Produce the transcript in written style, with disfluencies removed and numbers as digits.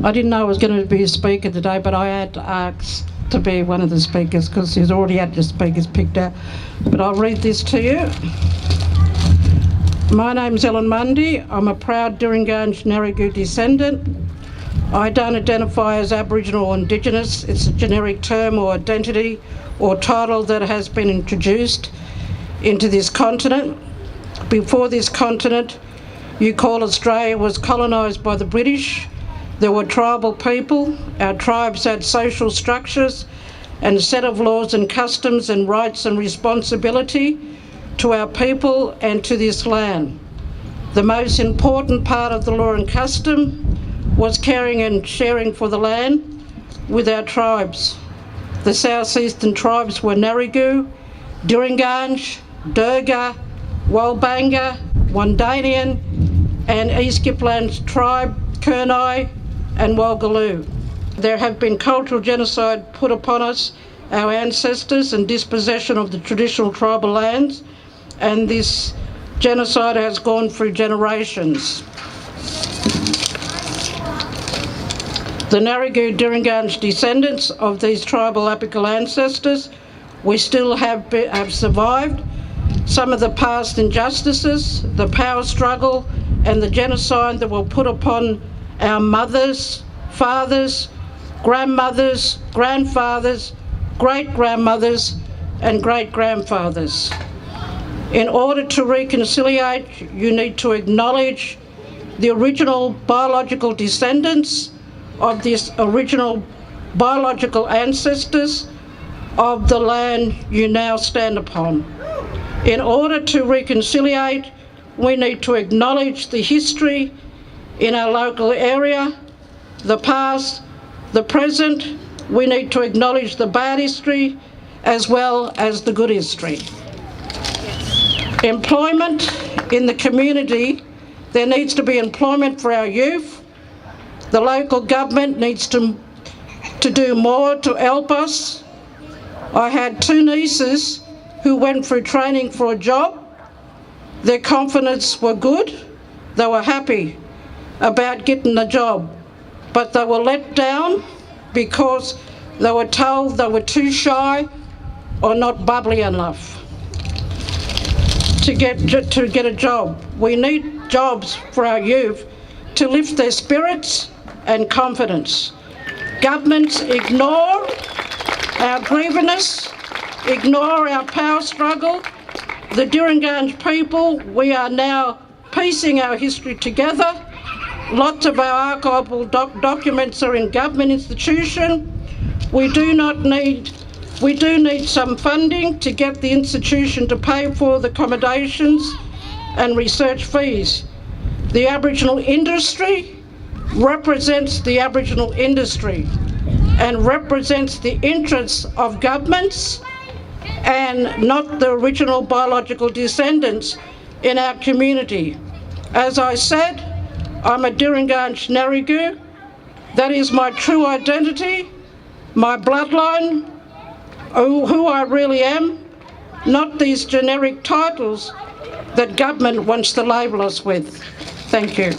I didn't know I was going to be a speaker today, but I had asked to be one of the speakers because he's already had the speakers picked out. But I'll read this to you. My name's Mundy. I'm a proud Djiringanj Ngarigo descendant. I don't identify as Aboriginal or Indigenous. It's a generic term or identity or title that has been introduced into this continent. Before this continent, you call Australia, was colonised by the British. There were tribal people. Our tribes had social structures and a set of laws and customs and rights and responsibility to our people and to this land. The most important part of the law and custom was caring and sharing for the land with our tribes. The southeastern tribes were Ngarigo, Djiringanj, Bega, Bega, Wandanian, and East Gippsland's tribe, Kurnai and Walgaloo. There have been cultural genocide put upon us, our ancestors, and dispossession of the traditional tribal lands, and this genocide has gone through generations. The Ngarigo Djiringanj descendants of these tribal apical ancestors, we still have survived some of the past injustices, the power struggle and the genocide that were put upon our mothers, fathers, grandmothers, grandfathers, great-grandmothers and great-grandfathers. In order to reconciliate, you need to acknowledge the original biological descendants of this original biological ancestors of the land you now stand upon. In order to reconciliate, we need to acknowledge the history in our local area, the past, the present. We need to acknowledge the bad history as well as the good history. Employment in the community, there needs to be employment for our youth. The local government needs to do more to help us. I had two nieces who went through training for a job. Their confidence were good. They were happy about getting a job, but they were let down because they were told they were too shy or not bubbly enough to get a job. We need jobs for our youth to lift their spirits and confidence. Governments ignore our grievances, ignore our power struggle. The Djiringanj people, we are now piecing our history together. Lots of our archival documents are in government institution. We do need some funding to get the institution to pay for the accommodations and research fees. The Aboriginal industry represents the Aboriginal industry and represents the interests of governments and not the original biological descendants in our community. As I said, I'm a Djiringanj Ngarigo. That is my true identity, my bloodline, who I really am, not these generic titles that government wants to label us with. Thank you.